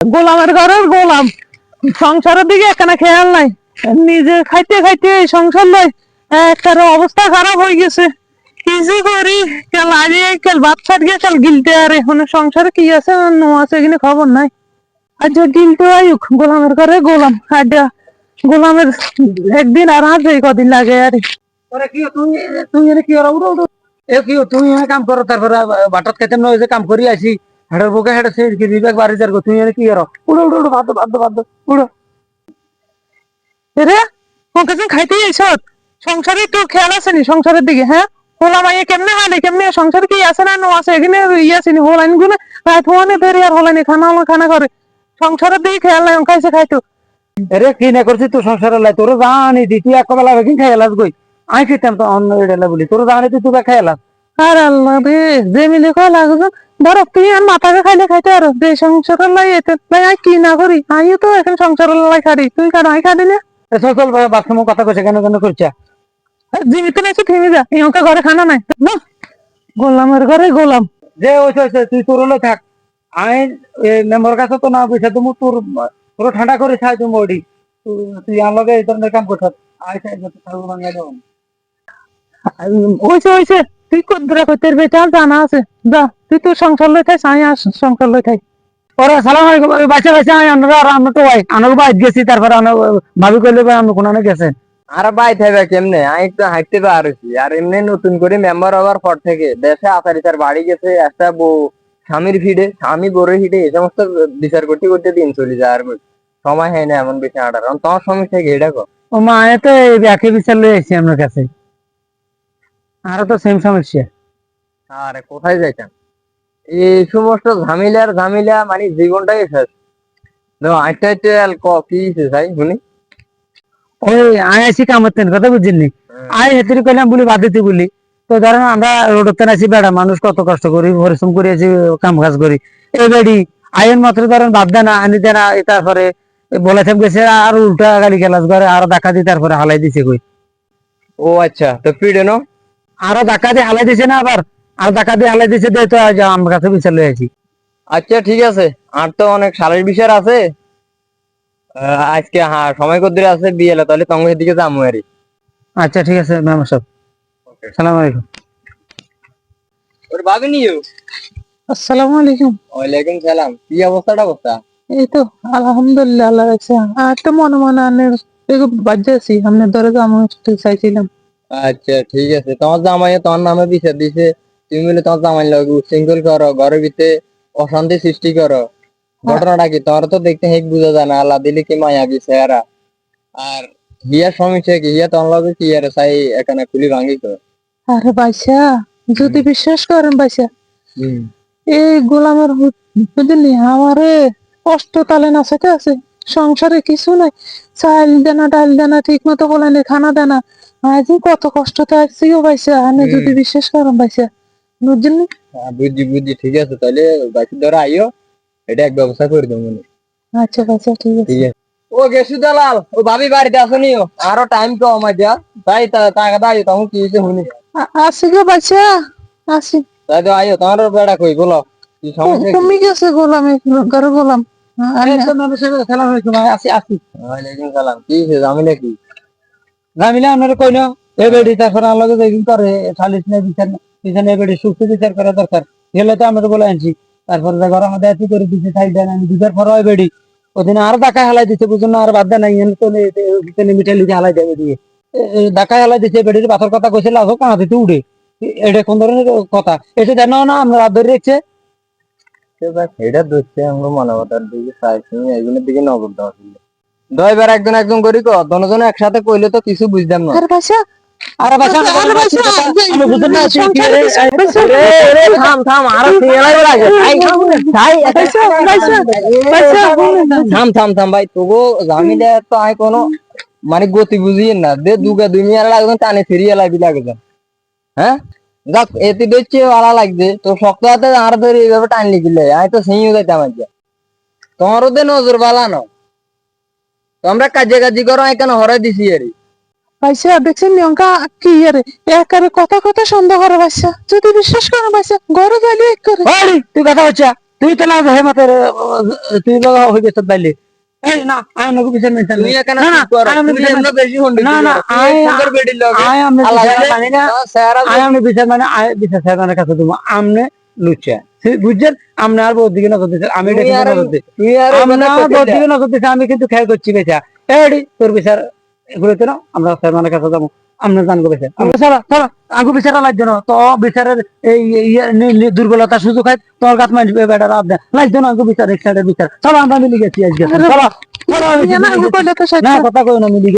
গোলামের ঘরের গোলাম, সংসারের দিকে একখানা খেয়াল নাই, নিজে খাইতে খাইতে এই সংসার লই একটা অবস্থা খারাপ হয়ে গেছে। কিছু করি কাল আগে কাল ভাত ছাড় গিয়ে কাল গিলতে আর এখন সংসারে কি আছে নো আছে এখানে খবর নাই। আর যে গিলতে আয়ুক গোলামের ঘরে গোলাম আড্ডা গোলামের একদিন আর হাত কদিন লাগে আর কি তুই তুই এনে কি ওরা উড়ো এ কি তুই এনে কাম করো তারপরে বাটাত খেতে নয় যে কাম করি আসি হেডের বুকে হেডে সে কি বিবেক বাড়ি যার তুই এনে কি করো উড়ো উড়ো উড়ো বাদ উড়ো রে ওকে তুমি খাইতেই আইস সংসারে একটু খেয়াল আছে নি সংসারের দিকে? হ্যাঁ হোলা মাইয়া কেমনে হালে কেমনে সংসারে কি আছে না নো আছে এখানে ইয়ে আছে নি হোলাইন গুলো রাত হওয়ানে বেরিয়ে আর হোলাইনি খানা হলো খানা করে সংসারের দিকে খেয়াল নাই খাইছে খাইতো। আরে কি না করছিস তুই সংসারের লাই তোর জানি দি তুই এক বেলা বেগিন খাই এলাস গই আমি খেতাম তো অন্য এডালা বলি তোর জানি তুই খাই এলাস। আর আল্লাহ রে যে মিলে খাওয়া লাগবে ধরো তুই আর মাথাকে খাইলে খাইতে আর যে সংসারের লাই এতে ভাই আমি কি না করি আমিও তো এখন সংসারের লাই খাড়ি তুই কারো আমি খাড়ি না চল চল বাথরুম কথা কইছে কেন কেন করছে জীবিত নাই থেমে যা এমকা ঘরে খানা নাই না গোলামের ঘরে গোলাম যে ওইছে তুই তোর হলো থাক আমি মেম্বার কাছে তো না পয়সা তুমি তোর তোর ঠান্ডা করে খাই তুমি ওডি তুই আনলগে এই ধরনের কাম করছ আইসা থাকবো বাংলা যাও ওইছে তুই কোদ্রা করতে বেচাল জানা আছে যা তুই তোর সংসার লই থাইস আমি আর সংসার লই থাই। ওরে সালাম আলাইকুম বাচ্চা বাচ্চা আমরা আর আমরা তো ভাই আনক বাইত গেছি তারপর ভাবি কইলে ভাই আমরা কোনানে গেছেন আর ভাই থাকবে কেমনে আমি একটু হাঁটতে পারছি আর এমনি নতুন করে মেম্বার হওয়ার পর থেকে দেশে আসারিচার বাড়ি গেছে একটা বউ স্বামীর ভিড়ে স্বামী বউরের ভিড়ে এই সমস্ত বিচার করতে করতে দিন চলে যায় আর সময় হয় না এমন বেশি হাঁটার কারণ তোমার সমস্যা কি এটা কো ও মা তো এই একই বিচার লই আইছি আপনার কাছে আরো তো সেম সমস্যা আরে কোথায় যাইতাম এই সমস্ত ঝামেলা মানে জীবনটাই শেষ দেখো আইটা কি চাই শুনি ওই আই আইছি কামতেন কথা বুঝিনি আই হেতির কইলাম বলি বাদিতে বলি তো ধরেন আমরা রোডতে আছি বেড়া মানুষ কত কষ্ট করি পরিশ্রম করে আছি কাম কাজ করি এই বেড়ি আইন মাত্র ধরেন বাদ দেনা আনি দেনা তারপরে বলে থাক গেছে আর উল্টা গাড়ি গেলাস করে আরো ধাক্কা দিয়ে তারপরে হালাই দিছে কই ও আচ্ছা তো ফিরে নো আরো ধাক্কা দিয়ে হালাই দিছে না আবার আর ধাক্কা দিয়ে হালাই দিছে তো আমার কাছে বিচার লই আছি আচ্ছা ঠিক আছে আর তো অনেক সালের বিষয় আছে আজকে হ্যাঁ সময় কদ্দুরে আছে বিয়েলা তাহলে তঙ্গের দিকে যাবো আরই আচ্ছা ঠিক আছে ম্যাম সাহেব সালাম আলাইকুম ওর ভাবি নিও আসসালামু আলাইকুম। ওয়ালাইকুম সালাম কি অবস্থা এই তো আলহামদুলিল্লাহ আল্লাহ রাখছে আর তো মনে মনে আনের বাজ্যে আছি আপনার ধরে আমি চাইছিলাম। আচ্ছা ঠিক আছে তোমার জামাই তোমার নামে বিচার দিছে তুমি বলে তোমার জামাই লাগে উশৃঙ্খল করো ঘরের ভিতরে অশান্তি সৃষ্টি করো ঘটনাটা কি তোমার তো দেখতে হেক বুঝা যায় না আল্লাহ দিলে কি মায়া গেছে এরা আর হিয়ার সমস্যা কি হিয়া তোমার লাগে কি আর চাই এখানে খুলি ভাঙি তো আরে বাইসা যদি বিশ্বাস করেন বাইসা হম এই গোলামের বুঝলি আমারে কষ্ট তালে না সেটা আছে সংসারে কিছু নাই চাল দেনা ডাল দেনা ঠিক মতো বলেনি খানা দেনা আজই কত কষ্টতে আসছি গো বাইসা আমি যদি বিশ্বাস করেন বাইসা বুঝলি বুঝছি ঠিক আছে তাহলে বাকি ধরে আইও এটা এক ব্যবস্থা করে দেবো মনে আচ্ছা বাইসা ঠিক আছে। ঠিক আছে ও গেছু দালাল ও ভাবি বাড়িতে আসনিও আরো টাইম কম আমার যা তাই টাকা দাঁড়িয়ে তখন কি হয়েছে শুনি আসি গো বাইসা আসি তাই তো আইও তোমার বেড়া কই বলো কি সমস্যা কি তুমি গেছে গোলামে ঘরে গোলাম সালাম আলাইকুম আসি আসি ওয়ালাইকুম সালাম কি হয়েছে জামিলা কি জামিলা আপনার কই না এই বেড়ি তারপরে আলাদা দেখুন করে সালিশ নেই বিচার বিচার নেই বেড়ি সুস্থ বিচার করা দরকার গেলে তো আমরা বলে আনছি তারপরে ঘর আমাদের এত করে দিচ্ছে সাইড দেন আমি দুধের পর হয় বেড়ি ওদিন আর ধাক্কা হালাই দিচ্ছে বুঝুন আর বাদ দেয় নাই তো মিঠাই লিখে হালাই দেবে দিয়ে ধাক্কা হালাই দিচ্ছে বেড়ির পাথর কথা কইছিল আসো কানা দিতে উঠে এটা কোন ধরনের কথা এসে জানো না আমরা রাত ধরে রেখেছে এটা ধরছে আমরা মানবতার দিকে চাইছি এইগুলোর দিকে নজর দেওয়া ছিল দয়বার একজন একজন করি কো দনজন একসাথে কইলে তো কিছু বুঝতাম না আরে বাইসা আরে বাসা আমি বুঝতে না থাম থাম আর ফেলাই লাগে থাম ভাই তবু জামিলে তো আই কোনো মানে গতি বুঝিয়ে না দে দুগা দুনিয়ার লাগবে টানে ফিরিয়ে লাগবি লাগে হ্যাঁ দেখ এতে দেখছি ভালো লাগছে তো শক্ত হাতে আর ধরে এইভাবে টান লিখিলে আমি তো সেই যাইতাম আজকে তোমার ওদের নজর বালানো তোমরা কাজে করো এখানে হরাই দিছি আরে বাইসা দেখছেন নিয়ঙ্কা কি আরে একারে কথা কথা সন্দেহ করে বাইসা যদি বিশ্বাস করে বাইসা ঘরে গেলে এক করে তুই কথা হচ্ছে তুই তো না হে মাতে তুই লগা হয়ে গেছ বাইলে এই না আমি নগো বিচার নাই তুমি এখানে না না চুপ করো, আমি তুমি বিচার এমন বেশি হন্ডি না না আই সুন্দর বেডির লগে আই আমনে আলাদা বিচার মানি না স্যারা আই আমনে বিচার মানে আই বিচার সাহেবের কাছে তুমি আমনে লুচা বুঝছেন আমনে আর বহুত দিকে নজর দিতে আমি এটা তুমি আর নজর দিতে তুমি আর আমরা বহুত দিকে নজর দিতে আমি কিন্তু খেয়াল করছি বেচা এডি তোর বিচার এগুলো তো না আমরা সাহেবের কাছে যাবো আমরা জানবো বেচা আমরা চলো চলো আগু বিচারা লাগবে না তো বিচারের এই দুর্বলতা সুযোগ হয় তোর গাছ মানবে বেটার আপনি লাগবে না আগু বিচার এক সাইডের বিচার চলো আমরা মিলে গেছি আজকে চলো চলো না, আমি কইলে তো না কথা কই না মিলি